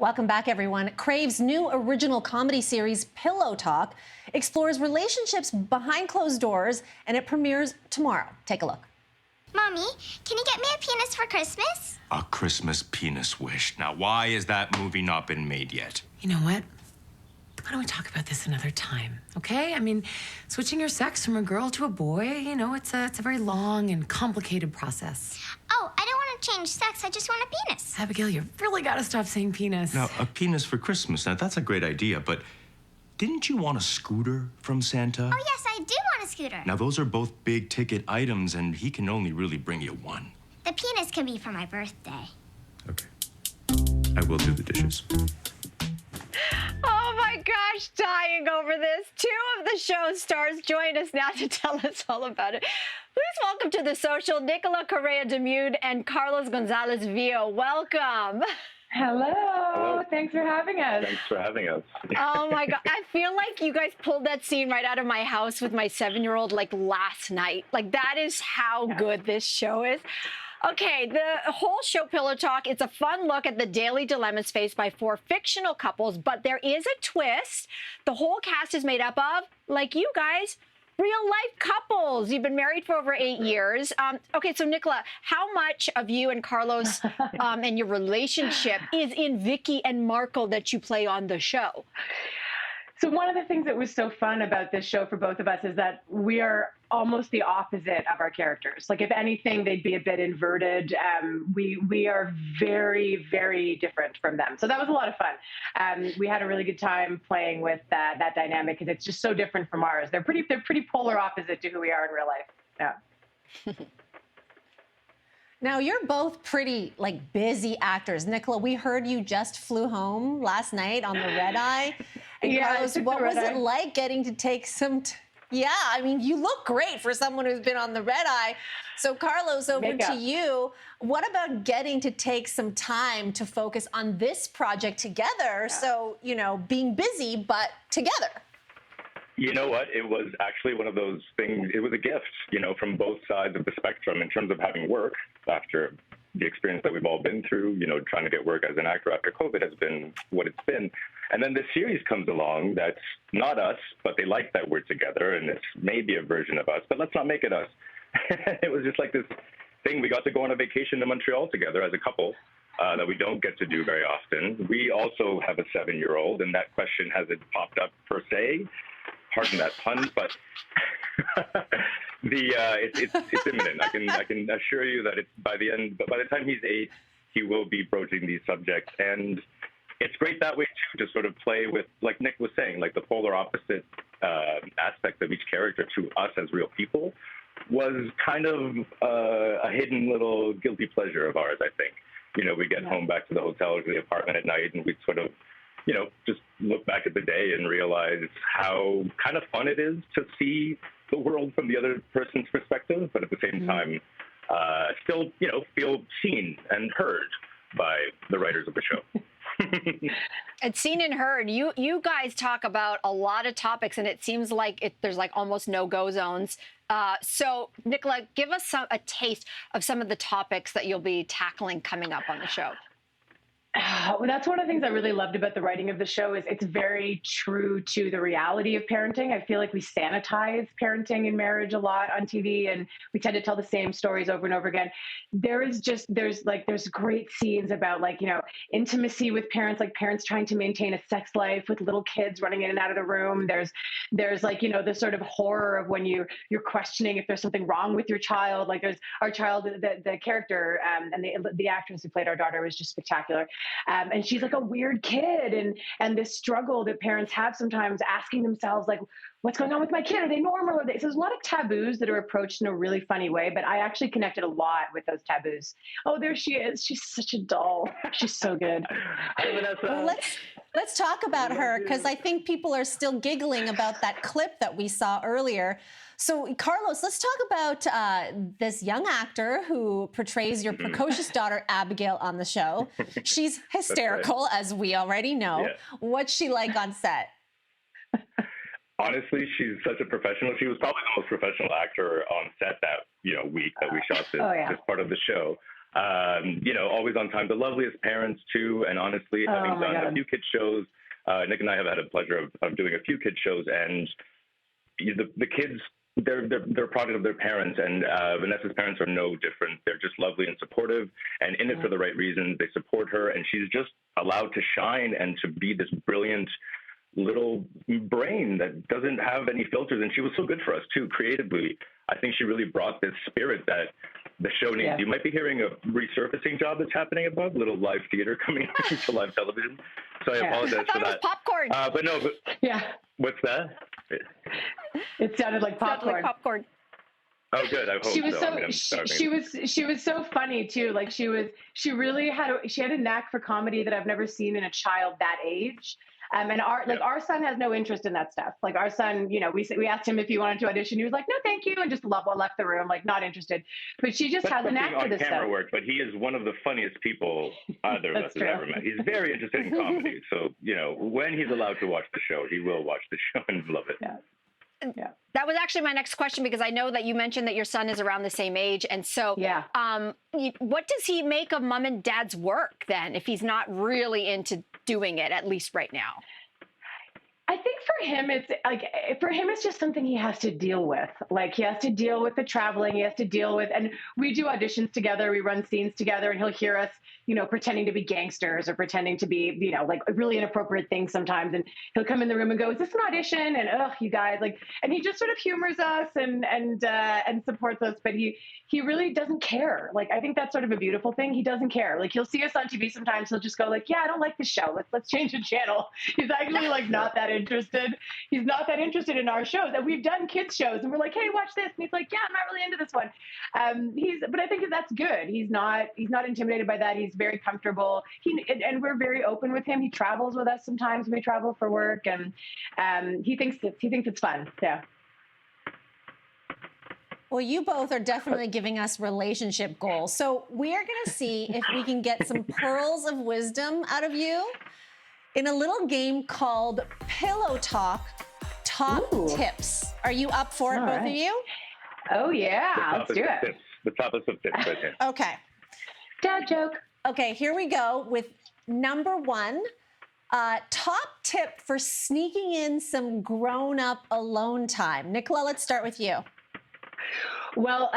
Welcome back, everyone. Crave's new original comedy series, Pillow Talk, explores relationships behind closed doors, and it premieres tomorrow. Take a look. Mommy, can you get me a penis for Christmas? A Christmas penis wish. Now, why is that movie not been made yet? You know what? Why don't we talk about this another time, okay? I mean, switching your sex from a girl to a boy, you know, it's a very long and complicated process. Oh, I don't want to change sex. I just want a penis. Abigail, you really gotta stop saying penis. Now, a penis for Christmas. Now, that's a great idea, but didn't you want a scooter from Santa? Oh, yes, I do want a scooter. Now, those are both big-ticket items, and he can only really bring you one. The penis can be for my birthday. Okay. I will do the dishes. Oh my gosh, dying over this. Two of the show's stars join us now to tell us all about it. Please welcome to the social, Nicola Correa Demude and Carlos Gonzalez Vio. Welcome. Hello. Thanks for having us. Thanks for having us. Oh my God. I feel like you guys pulled that scene right out of my house with my 7-year-old like last night. Like that is how good this show is. Okay, the whole show, Pillow Talk, it's a fun look at the daily dilemmas faced by 4 fictional couples, but there is a twist. The whole cast is made up of, like you guys, real-life couples. You've been married for over 8 years. Okay, so Nicola, how much of you and Carlos and your relationship is in Vicky and Marco that you play on the show? So one of the things that was so fun about this show for both of us is that we are almost the opposite of our characters. Like if anything, they'd be a bit inverted. We are very, very different from them. So that was a lot of fun. We had a really good time playing with that dynamic because it's just so different from ours. They're pretty polar opposite to who we are in real life. Yeah. Now, you're both pretty, busy actors. Nicola, we heard you just flew home last night on the red eye. And Yeah, Carlos, what was it like getting to take some... Yeah, I mean, you look great for someone who's been on the red eye. So, Carlos, over to you. What about getting to take some time to focus on this project together? Yeah. So, being busy, but together. You know what? It was actually one of those things. It was a gift, from both sides of the spectrum in terms of having work after the experience that we've all been through, trying to get work as an actor after COVID has been what it's been. And then this series comes along that's not us, but they like that we're together, and it's maybe a version of us, but let's not make it us. It was just like this thing. We got to go on a vacation to Montreal together as a couple that we don't get to do very often. We also have a 7-year-old, and that question hasn't popped up per se. Pardon that pun, but it's imminent. I can assure you that it's by the time he's 8, he will be broaching these subjects, and it's great that way too, to sort of play with, like Nick was saying, like the polar opposite aspect of each character to us as real people was kind of a hidden little guilty pleasure of ours, I think. We get home back to the hotel or to the apartment at night, and we sort of, just look back at the day and realize how kind of fun it is to see the world from the other person's perspective, but at the same time, still, feel seen and heard by the writers of the show. It's seen and heard. You guys talk about a lot of topics, and it seems like there's like almost no-go zones. So, Nicola, give us a taste of some of the topics that you'll be tackling coming up on the show. Well, that's one of the things I really loved about the writing of the show is it's very true to the reality of parenting. I feel like we sanitize parenting and marriage a lot on TV, and we tend to tell the same stories over and over again. There's great scenes about intimacy with parents, like parents trying to maintain a sex life with little kids running in and out of the room. There's the sort of horror of when you're questioning if there's something wrong with your child. Like there's our child, the character and the actress who played our daughter was just spectacular. And she's like a weird kid, and this struggle that parents have sometimes asking themselves, like, what's going on with my kid? Are they normal? So there's a lot of taboos that are approached in a really funny way, but I actually connected a lot with those taboos. Oh, there she is. She's such a doll. She's so good. Well, let's talk about her, because I think people are still giggling about that clip that we saw earlier. So, Carlos, let's talk about this young actor who portrays your precocious daughter, Abigail, on the show. She's hysterical, as we already know. Yeah. What's she like on set? Honestly, she's such a professional. She was probably the most professional actor on set that week that we shot this part of the show. Always on time. The loveliest parents too. And honestly, having done a few kids shows, Nick and I have had the pleasure of doing a few kids shows, and the kids, they're a product of their parents, and Vanessa's parents are no different. They're just lovely and supportive, and in it for the right reasons. They support her, and she's just allowed to shine and to be this brilliant little brain that doesn't have any filters. And she was so good for us too, creatively. I think she really brought this spirit that the show needs. You might be hearing a resurfacing job that's happening above, little live theater coming to live television. So I apologize for that. Popcorn. What's that? It sounded like popcorn. Oh, good. I hope she was so. She was so funny too. Like she really had a knack for comedy that I've never seen in a child that age. And our son has no interest in that stuff. Like our son, we asked him if he wanted to audition. He was like, no, thank you. And just left the room, like not interested. But she just has a knack for this stuff. Work, but he is one of the funniest people either of us has ever met. He's very interested in comedy. So, when he's allowed to watch the show, he will watch the show and love it. Yeah. That was actually my next question, because I know that you mentioned that your son is around the same age. And so what does he make of mom and dad's work then, if he's not really into doing it, at least right now? I think for him, it's just something he has to deal with. Like he has to deal with the traveling. He has to deal with, and we do auditions together. We run scenes together, and he'll hear us, pretending to be gangsters or pretending to be, like really inappropriate things sometimes. And he'll come in the room and go, "Is this an audition?" And you guys, and he just sort of humors us and supports us. But he really doesn't care. Like I think that's sort of a beautiful thing. He doesn't care. Like he'll see us on TV sometimes. He'll just go like, "Yeah, I don't like this show. Let's change the channel." He's actually not that interested. He's not that interested in our shows. And we've done kids shows and we're like, "Hey, watch this." And he's like, "Yeah, I'm not really into this one." But I think that's good. He's not intimidated by that. He's very comfortable. And we're very open with him. He travels with us sometimes when we travel for work, and he thinks it's fun. Yeah. Well, you both are definitely giving us relationship goals. So we are going to see if we can get some pearls of wisdom out of you in a little game called Pillow Talk Top Tips. Are you up for it, both of you? Oh, yeah. Let's do it. The toughest of tips right here. Okay. Dad joke. Okay, here we go with number one. Top tip for sneaking in some grown-up alone time. Nicola, let's start with you. Well,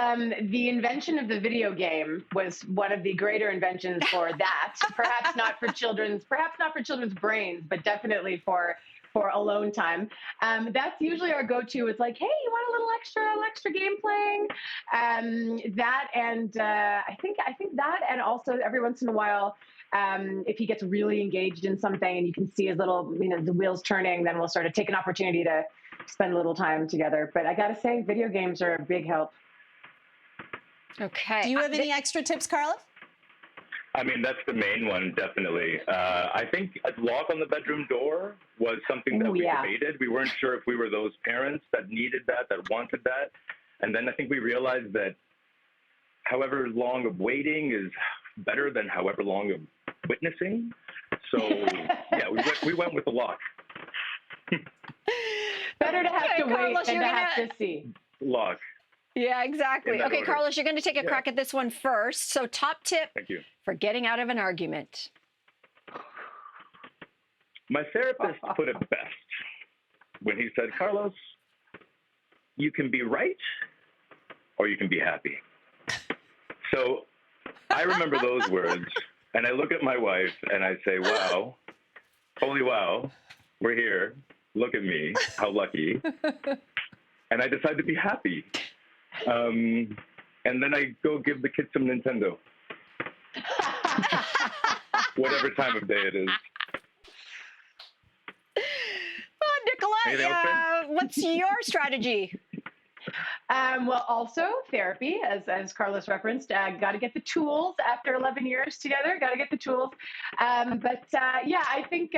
the invention of the video game was one of the greater inventions for that. Perhaps not for children's brains, but definitely for alone time. That's usually our go-to. It's like, hey, you want a little extra game playing? I think that, and also every once in a while, if he gets really engaged in something and you can see his little, the wheels turning, then we'll sort of take an opportunity to spend a little time together. But I gotta say, video games are a big help. Okay. Do you have any extra tips, Carla? I mean, that's the main one, definitely. I think a lock on the bedroom door was something that we debated. We weren't sure if we were those parents that needed that wanted that. And then I think we realized that however long of waiting is better than however long of witnessing. So, we went with the lock. Better to have to Carlos, wait than to have to see. Lock. Yeah, exactly. Okay, order. Carlos, you're going to take a crack at this one first. So top tip for getting out of an argument. My therapist put it best when he said, Carlos, you can be right or you can be happy. So I remember those words, and I look at my wife and I say, wow, holy wow, we're here. Look at me, how lucky. And I decide to be happy. And then I go give the kids some Nintendo. Whatever time of day it is. Nicola, what's your strategy? Well, also therapy, as Carlos referenced, got to get the tools after 11 years together. Got to get the tools. I think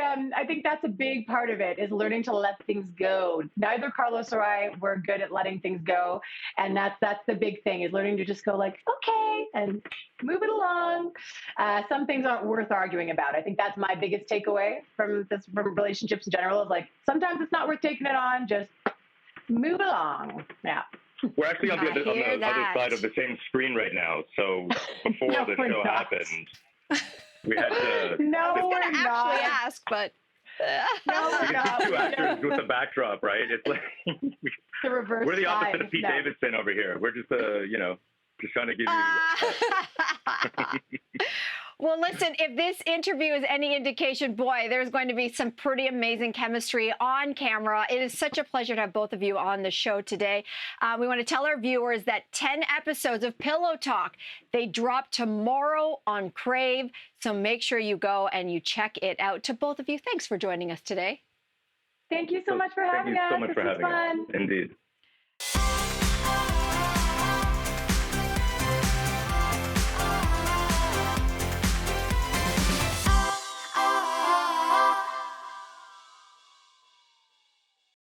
that's a big part of it, is learning to let things go. Neither Carlos or I were good at letting things go, and that's the big thing, is learning to just go like, okay, and move it along. Some things aren't worth arguing about. I think that's my biggest takeaway from relationships in general, is like, sometimes it's not worth taking it on. Just move along. Yeah. We're actually on the I other hear that. side of the same screen right now. So before No, the we're show not. happened, we had to. No, I was we're going to not. actually ask, but. No, we're You not. can see two actors with the backdrop, right? It's like The reverse we're the opposite side. of Pete No. Davidson over here. We're just just trying to give you. Well, listen, if this interview is any indication, boy, there's going to be some pretty amazing chemistry on camera. It is such a pleasure to have both of you on the show today. We want to tell our viewers that 10 episodes of Pillow Talk, they drop tomorrow on Crave. So make sure you go and you check it out. To both of you, thanks for joining us today. Thank you so much for having us. Thank you so much This for was having fun. us. Indeed.